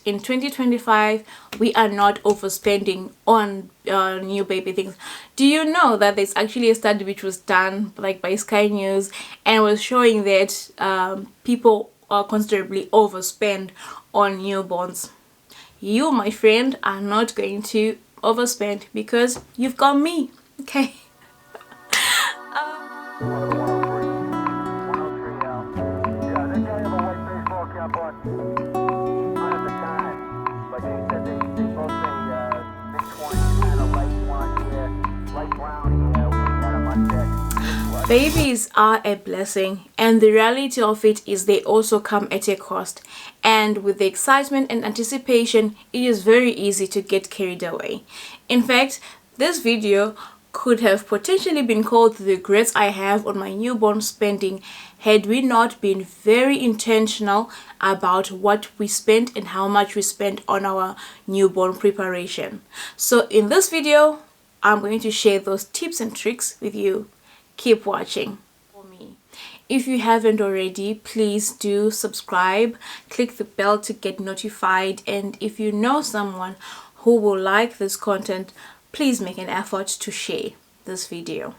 in 2025 we are not overspending on new baby things. Do you know that there's actually a study which was done like by Sky News and was showing that people considerably overspend on newborns? You, my friend, are not going to overspend because you've got me. Okay. Babies are a blessing, and the reality of it is they also come at a cost. And with the excitement and anticipation, it is very easy to get carried away. In fact, this video could have potentially been called the regrets I have on my newborn spending had we not been very intentional about what we spent and how much we spent on our newborn preparation. So in this video, I'm going to share those tips and tricks with you. Keep watching. For me, if you haven't already, please do subscribe, click the bell to get notified, and if you know someone who will like this content, please make an effort to share this video.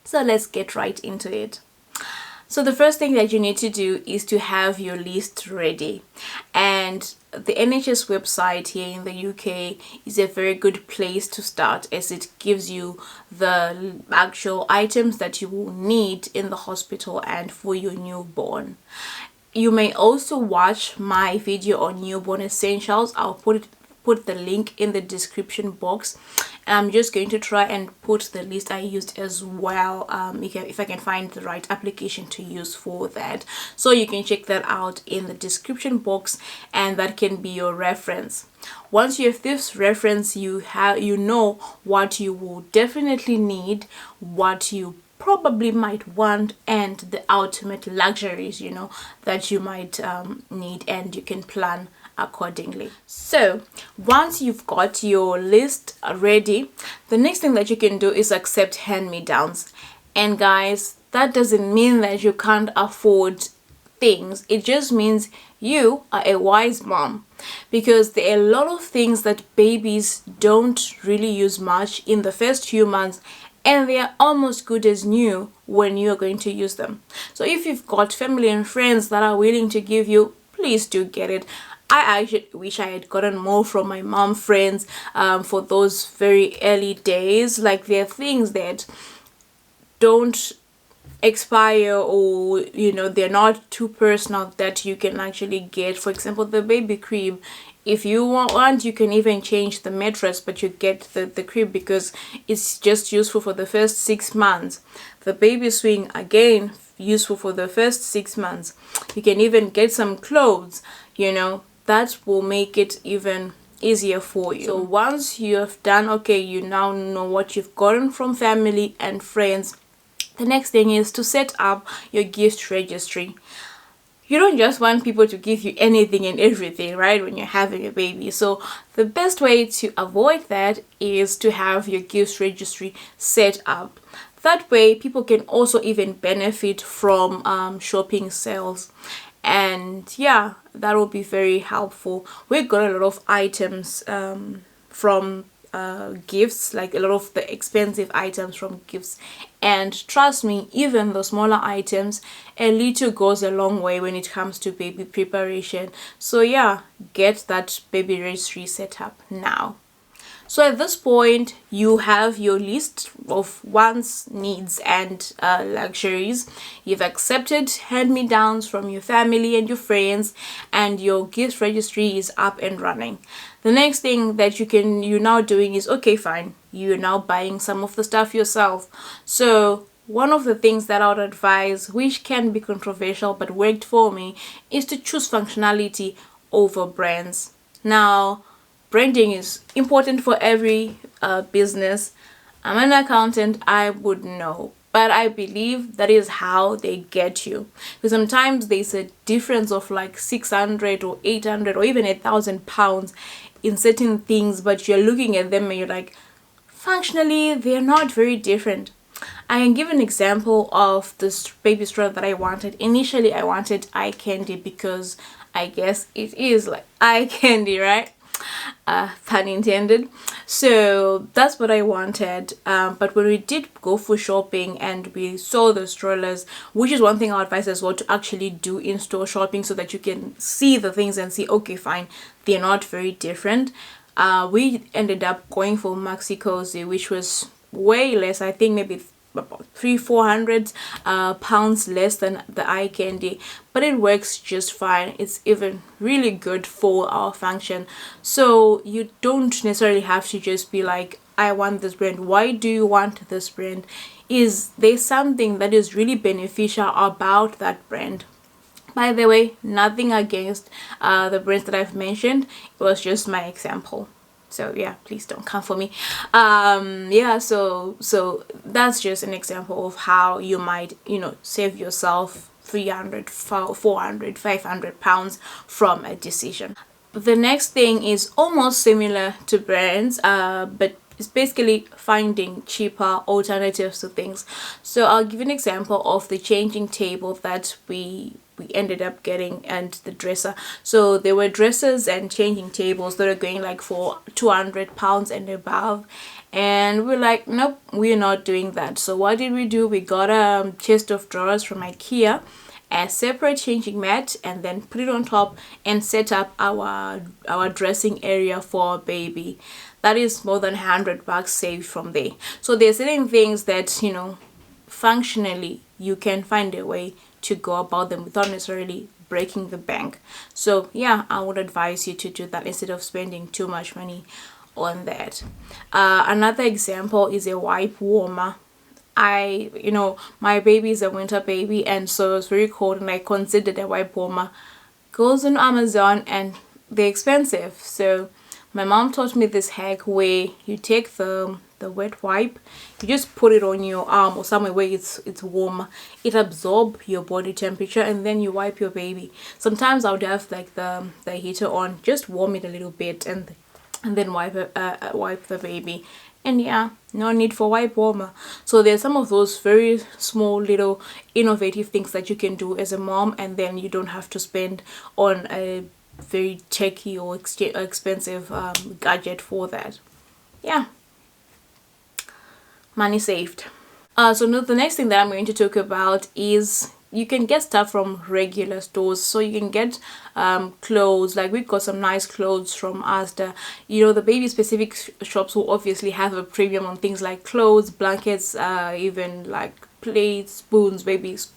So let's get right into it. So the first thing that you need to do is to have your list ready, and the NHS website here in the UK is a very good place to start, as it gives you the actual items that you will need in the hospital and for your newborn. You may also watch my video on newborn essentials. I'll put the link in the description box, and I'm just going to try and put the list I used as well, if I can find the right application to use for that. So you can check that out in the description box, and that can be your reference. Once you have this reference, you know what you will definitely need, what you probably might want, and the ultimate luxuries that you might need, and you can plan accordingly. So once you've got your list ready, the next thing that you can do is accept hand-me-downs. And guys, that doesn't mean that you can't afford things. It just means you are a wise mom, because there are a lot of things that babies don't really use much in the first few months, and they are almost good as new when you're going to use them. So if you've got family and friends that are willing to give you, please do get it. I actually wish I had gotten more from my mom friends for those very early days. Like, there are things that don't expire, or they're not too personal, that you can actually get. For example, the baby crib. If you want, you can even change the mattress, but you get the crib because it's just useful for the first 6 months. The baby swing, again, useful for the first 6 months. You can even get some clothes, that will make it even easier for you. So once you have done, okay, you now know what you've gotten from family and friends, the next thing is to set up your gift registry. You don't just want people to give you anything and everything, right, when you're having a baby. So the best way to avoid that is to have your gift registry set up. That way people can also even benefit from shopping sales. And yeah, that will be very helpful. We've got a lot of items from gifts, like a lot of the expensive items from gifts, and trust me, even the smaller items, a little goes a long way when it comes to baby preparation. So yeah, get that baby registry set up now. So at this point, you have your list of wants, needs, and luxuries. You've accepted hand-me-downs from your family and your friends, and your gift registry is up and running. The next thing that you're now doing is, okay, fine, you're now buying some of the stuff yourself. So one of the things that I would advise, which can be controversial but worked for me, is to choose functionality over brands. Now, branding is important for every business. I'm an accountant, I would know, but I believe that is how they get you. Because sometimes there's a difference of like 600 or 800 or even £1,000 in certain things, but you're looking at them and you're like, functionally, they're not very different. I can give an example of this baby stroller that I wanted. Initially, I wanted eye candy because I guess it is like eye candy, right? Pun intended. So that's what I wanted. But when we did go for shopping and we saw the strollers, which is one thing I advise as well, to actually do in-store shopping so that you can see the things and see, okay, fine, they're not very different. We ended up going for Maxi Cozy, which was way less. I think maybe about 300-400 pounds less than the eye candy, but it works just fine. It's even really good for our function, so you don't necessarily have to just be like, I want this brand. Why do you want this brand? Is there something that is really beneficial about that brand? By the way, nothing against the brands that I've mentioned. It was just my example. So yeah, please don't come for me. Yeah, so that's just an example of how you might, save yourself 300, 400, 500 pounds from a decision. The next thing is almost similar to brands, but it's basically finding cheaper alternatives to things. So I'll give an example of the changing table that we ended up getting, and the dresser. So there were dressers and changing tables that are going like for 200 pounds and above, and we're like, nope, we're not doing that. So what did we do? We got a chest of drawers from IKEA, a separate changing mat, and then put it on top and set up our dressing area for our baby. That is more than 100 bucks saved from there. So there's certain things that, functionally you can find a way to go about them without necessarily breaking the bank. So yeah, I would advise you to do that instead of spending too much money on that. Another example is a wipe warmer. My baby is a winter baby, and so it's very cold, and I considered a wipe warmer. Goes on Amazon and they're expensive. So my mom taught me this hack where you take the wet wipe, you just put it on your arm or somewhere where it's warm. It absorbs your body temperature, and then you wipe your baby. Sometimes I would have like the heater on, just warm it a little bit, and then wipe the baby. And yeah, no need for wipe warmer. So there's some of those very small little innovative things that you can do as a mom, and then you don't have to spend on a very techy or expensive gadget for that. Yeah, money saved. So now the next thing that I'm going to talk about is you can get stuff from regular stores. So you can get clothes, like we got some nice clothes from Asda. The baby specific shops will obviously have a premium on things like clothes, blankets, even like plates, spoons, babies,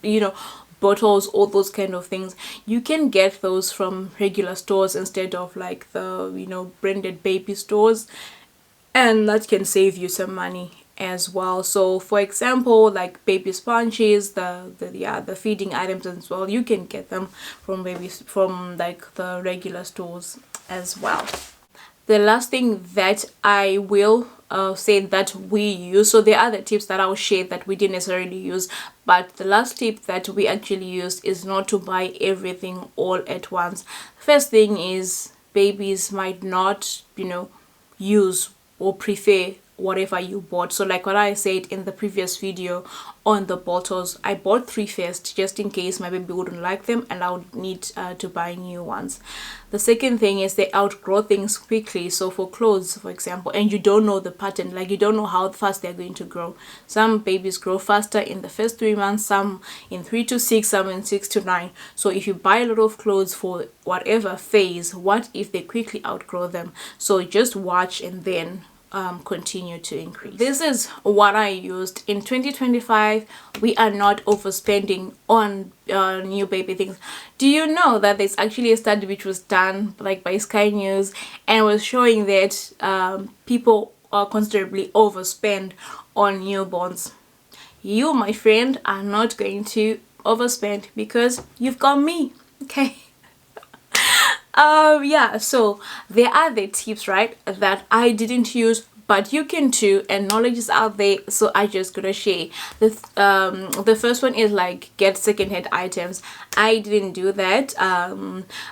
bottles, all those kind of things. You can get those from regular stores instead of like the branded baby stores, and that can save you some money as well. So for example, like baby sponges, the feeding items as well, you can get them from like the regular stores as well. The last thing that I will say that we use, so there are other tips that I'll share that we didn't necessarily use, but the last tip that we actually used is not to buy everything all at once. First thing is, babies might not use or prefer whatever you bought. So like what I said in the previous video on the bottles, I bought 3 first just in case my baby wouldn't like them and I would need to buy new ones. The second thing is they outgrow things quickly. So for clothes, for example, and you don't know the pattern, like you don't know how fast they're going to grow. Some babies grow faster in the first 3 months, some in 3 to 6, some in 6 to 9. So if you buy a lot of clothes for whatever phase, what if they quickly outgrow them? So just watch and then continue to increase. This is what I used in 2025. We are not overspending on new baby things. Do you know that there's actually a study which was done like by Sky News, and was showing that people are considerably overspend on newborns? You, my friend, are not going to overspend because you've got me. Okay. Yeah, so there are the tips, right, that I didn't use, but you can too, and knowledge is out there, so I just gonna share. The first one is like get secondhand items. I didn't do that,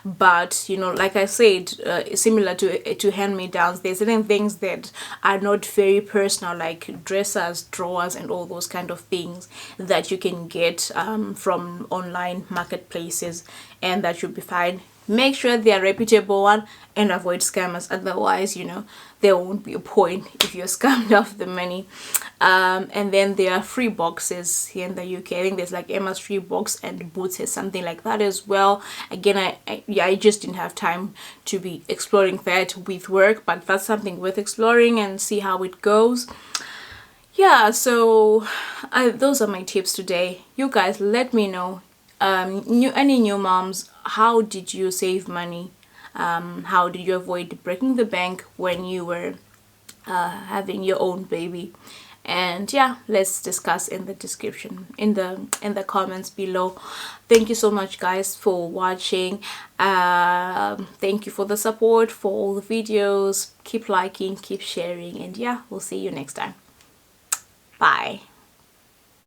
but like I said, similar to hand-me-downs, there's certain things that are not very personal, like dressers, drawers, and all those kind of things that you can get from online marketplaces, and that should be fine. Make sure they are reputable one and avoid scammers. Otherwise, there won't be a point if you're scammed of the money. And then there are free boxes here in the UK. I think there's like Emma's free box, and Boots has something like that as well. Again, I just didn't have time to be exploring that with work, but that's something worth exploring and see how it goes. Yeah, so those are my tips today. You guys, let me know, any new moms, how did you save money? How did you avoid breaking the bank when you were having your own baby? And yeah, let's discuss in the description, in the comments below. Thank you so much, guys, for watching. Thank you for the support, for all the videos. Keep liking, keep sharing, and yeah, we'll see you next time. Bye.